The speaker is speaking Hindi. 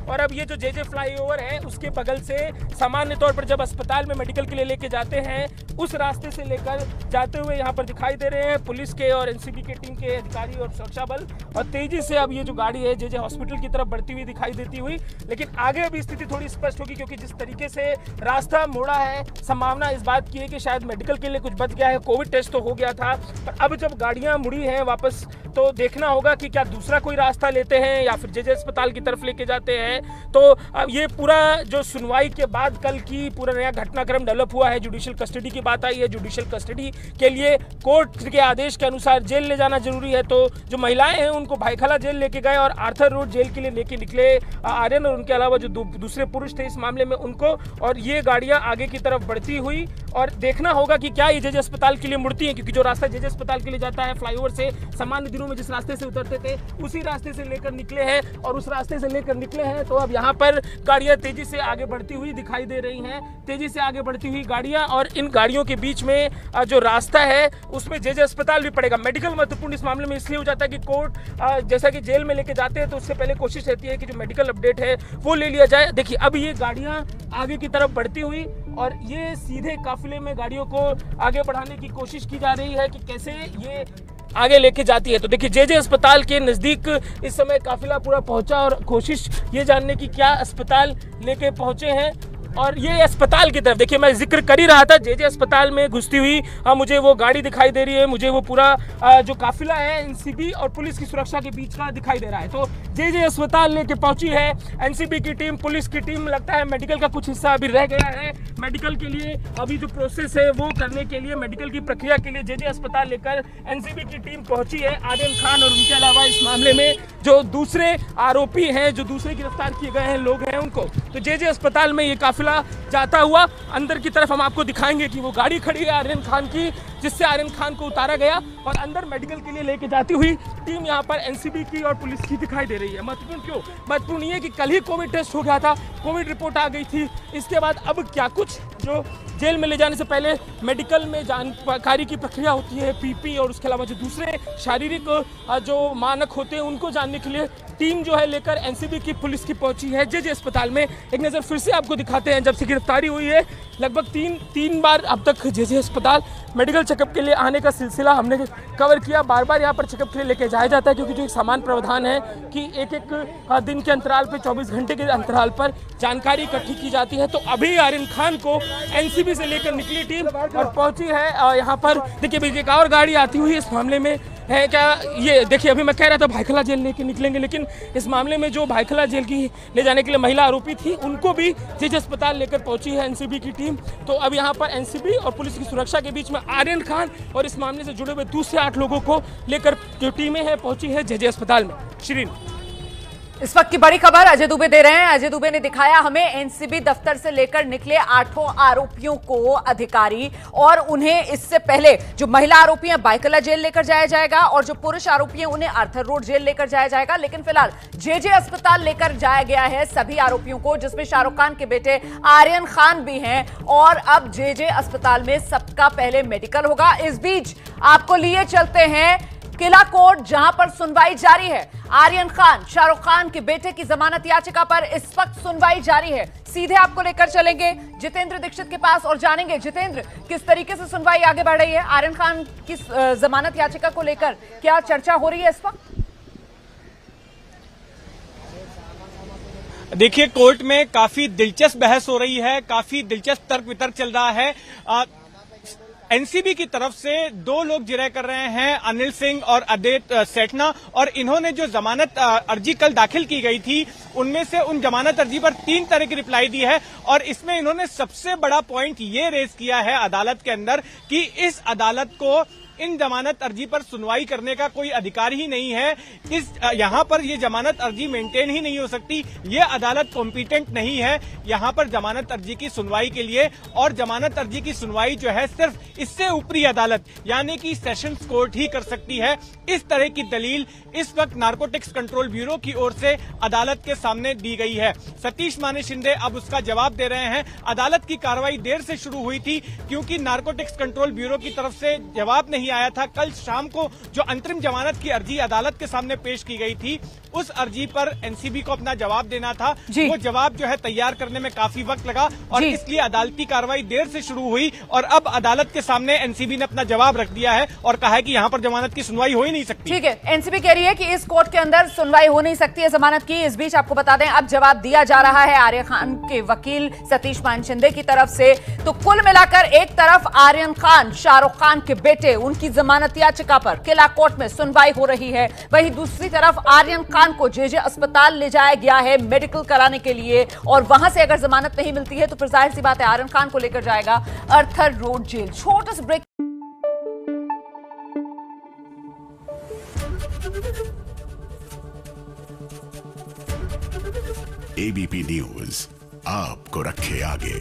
और अब ये जो जे फ्लाईओवर है उसके बगल से सामान्य तौर पर जब अस्पताल में मेडिकल के लिए लेके जाते हैं उस रास्ते से लेकर जाते हुए यहाँ पर दिखाई दे रहे हैं पुलिस के और एनसीबी के टीम के अधिकारी और सुरक्षा बल, और तेजी से अब ये जो गाड़ी है जे हॉस्पिटल की तरफ बढ़ती हुई दिखाई देती हुई। लेकिन आगे अभी स्थिति थोड़ी स्पष्ट होगी क्योंकि जिस तरीके से रास्ता मोड़ा है, संभावना इस बात की है कि शायद मेडिकल के लिए कुछ बच गया है। कोविड टेस्ट तो हो गया था, पर अब जब गाड़ियां मुड़ी हैं वापस तो देखना होगा कि क्या दूसरा कोई रास्ता लेते हैं या फिर जे अस्पताल की तरफ लेके जाते हैं। तो अब ये पूरा जो सुनवाई के बाद कल की पूरा नया घटनाक्रम डेवलप हुआ है, जुडिशियल कस्टडी की बात आई है। जुडिशियल कस्टडी के लिए कोर्ट के आदेश के अनुसार जेल ले जाना जरूरी है, तो जो महिलाएं हैं उनको भाईखला जेल लेके गए और आर्थर रोड जेल के लिए लेके निकले आर्यन और उनके अलावा जो दूसरे पुरुष थे इस मामले में उनको, और ये गाड़ियां आगे की तरफ बढ़ती हुई। और देखना होगा कि क्या ये जे अस्पताल के लिए मुड़ती है, क्योंकि जो रास्ता जे अस्पताल के लिए जाता है फ्लाईओवर से सामान्य दिनों में जिस रास्ते से उतरते थे उसी रास्ते से लेकर निकले हैं और उस रास्ते से लेकर निकले हैं। तो अब यहाँ पर गाड़ियां तेजी से आगे बढ़ती हुई दिखाई दे रही हैं, तेजी से आगे बढ़ती हुई गाड़ियां, और इन गाड़ियों के बीच में जो रास्ता है उसमें जे अस्पताल भी पड़ेगा। मेडिकल महत्वपूर्ण इस मामले में इसलिए हो जाता है कि कोर्ट जैसा कि जेल में लेके जाते हैं तो उससे पहले कोशिश रहती है कि जो मेडिकल अपडेट है वो ले लिया जाए। देखिए अब ये गाड़ियां आगे की तरफ बढ़ती हुई और ये सीधे काफिले में गाड़ियों को आगे बढ़ाने की कोशिश की जा रही है कि कैसे ये आगे लेके जाती है। तो देखिए जे अस्पताल के नजदीक इस समय काफिला पूरा पहुंचा और कोशिश ये जानने की क्या अस्पताल लेके पहुंचे हैं। और ये अस्पताल की तरफ देखिए, मैं जिक्र कर ही रहा था जे अस्पताल में घुसती हुई मुझे वो गाड़ी दिखाई दे रही है, मुझे वो पूरा जो काफिला है एनसीबी और पुलिस की सुरक्षा के बीच का दिखाई दे रहा है। तो जे अस्पताल लेके पहुंची है एनसीबी की टीम, पुलिस की टीम। लगता है मेडिकल का कुछ हिस्सा अभी रह गया है, मेडिकल के लिए अभी जो प्रोसेस है वो करने के लिए, मेडिकल की प्रक्रिया के लिए जे अस्पताल लेकर एनसीबी की टीम पहुंची है। आर्यन खान और उनके अलावा इस मामले में जो दूसरे आरोपी हैं, जो दूसरे गिरफ्तार किए गए हैं लोग हैं उनको, तो जे अस्पताल में ये काफिला जाता हुआ अंदर की तरफ हम आपको दिखाएंगे कि वो गाड़ी खड़ी है आर्यन खान की, जिससे आर्यन खान को उतारा गया और अंदर मेडिकल के लिए लेके जाती हुई टीम यहाँ पर एनसीबी की और पुलिस की दिखाई दे रही है। महत्वपूर्ण क्यों? महत्वपूर्ण ये कि कल ही कोविड टेस्ट हो गया था, कोविड रिपोर्ट आ गई थी, इसके बाद अब क्या कुछ जो जेल में ले जाने से पहले मेडिकल में जानकारी की प्रक्रिया होती है, पीपी और उसके अलावा जो दूसरे शारीरिक जो मानक होते हैं उनको जानने के लिए टीम जो है लेकर एनसीबी की पुलिस की पहुंची है जे अस्पताल में। एक नज़र फिर से आपको दिखाते हैं, जब से गिरफ्तारी हुई है लगभग तीन बार अब तक जे अस्पताल मेडिकल चेकअप के लिए आने का सिलसिला हमने कवर किया। बार बार यहाँ पर चेकअप के लिए लेके जाया जाता है क्योंकि जो एक सामान्य प्रावधान है कि एक दिन के अंतराल पर 24 घंटे के अंतराल पर जानकारी इकट्ठी की जाती है। तो अभी आर्यन खान को एनसीबी से लेकर निकली टीम और पहुंची है यहाँ पर। देखिए एक और गाड़ी आती हुई इस मामले में है क्या, ये देखिए अभी मैं कह रहा था भाईखला जेल लेके निकलेंगे, लेकिन इस मामले में जो भाईखला जेल की ले जाने के लिए महिला आरोपी थी उनको भी जे अस्पताल लेकर पहुंची है एनसीबी की टीम। तो अब यहाँ पर एनसीबी और पुलिस की सुरक्षा के बीच में आर्यन खान और इस मामले से जुड़े हुए दूसरे 8 लोगों को लेकर जो टीमें हैं पहुंची है जे अस्पताल में। श्रीन, इस वक्त की बड़ी खबर अजय दुबे दे रहे हैं। अजय दुबे ने दिखाया हमें एनसीबी दफ्तर से लेकर निकले 8 आरोपियों को अधिकारी, और उन्हें इससे पहले जो महिला आरोपी हैं बाइकला जेल लेकर जाया जाएगा और जो पुरुष आरोपी हैं उन्हें आर्थर रोड जेल लेकर जाया जाएगा। लेकिन फिलहाल जे अस्पताल लेकर जाया गया है सभी आरोपियों को, जिसमें शाहरुख खान के बेटे आर्यन खान भी हैं, और अब जे अस्पताल में सबका पहले मेडिकल होगा। इस बीच आपको लिए चलते हैं किला कोर्ट, जहां पर सुनवाई जारी है। आर्यन खान, शाहरुख खान के बेटे की जमानत याचिका पर इस वक्त सुनवाई जारी है। सीधे आपको लेकर चलेंगे जितेंद्र दीक्षित के पास और जानेंगे जितेंद्र किस तरीके से सुनवाई आगे बढ़ रही है। आर्यन खान की जमानत याचिका को लेकर क्या चर्चा हो रही है इस वक्त? देखिए कोर्ट में काफी दिलचस्प बहस हो रही है, काफी दिलचस्प तर्क वितर्क चल रहा है। एनसीबी की तरफ से 2 लोग जिरह कर रहे हैं, अनिल सिंह और अदित सेठना, और इन्होंने जो जमानत अर्जी कल दाखिल की गई थी उनमें से उन जमानत अर्जी पर 3 तरह की रिप्लाई दी है। और इसमें इन्होंने सबसे बड़ा पॉइंट ये रेज किया है अदालत के अंदर कि इस अदालत को इन जमानत अर्जी पर सुनवाई करने का कोई अधिकार ही नहीं है। यहाँ पर ये जमानत अर्जी मेंटेन ही नहीं हो सकती, ये अदालत कॉम्पिटेंट नहीं है यहाँ पर जमानत अर्जी की सुनवाई के लिए। और जमानत अर्जी की सुनवाई जो है सिर्फ इससे ऊपरी अदालत यानी कि सेशंस कोर्ट ही कर सकती है। इस तरह की दलील इस वक्त नारकोटिक्स कंट्रोल ब्यूरो की ओर से अदालत के सामने दी गई है। सतीश माने शिंदे अब उसका जवाब दे रहे हैं। अदालत की कार्रवाई देर से शुरू हुई थी क्योंकि नारकोटिक्स कंट्रोल ब्यूरो की तरफ से जवाब नहीं आया था। कल शाम को जो अंतरिम जमानत की अर्जी अदालत के सामने पेश की गई थी उस अर्जी पर एनसीबी को अपना जवाब देना था। जी। वो जवाब जो है तैयार करने में काफी वक्त लगा और जी। इसलिए अदालती कार्रवाई देर से शुरू हुई और अब अदालत के सामने एनसीबी ने अपना जवाब रख दिया है और कहा है कि यहाँ पर जमानत की सुनवाई हो ही नहीं सकती। ठीक है, एनसीबी कह रही है कि इस कोर्ट के अंदर सुनवाई हो नहीं सकती है जमानत की। इस बीच आपको बता दें अब जवाब दिया जा रहा है आर्यन खान के वकील सतीश मानचंदे की तरफ से। तो कुल मिलाकर एक तरफ आर्यन खान शाहरुख खान के बेटे उनकी जमानत याचिका पर किला कोर्ट में सुनवाई हो रही है, वहीं दूसरी तरफ आर्यन खान को जेजे अस्पताल ले जाया गया है मेडिकल कराने के लिए और वहां से अगर जमानत नहीं मिलती है तो फिर जाहिर सी बात है आर्यन खान को लेकर जाएगा अर्थर रोड जेल। छोटा सा ब्रेक। एबीपी न्यूज आपको रखे आगे।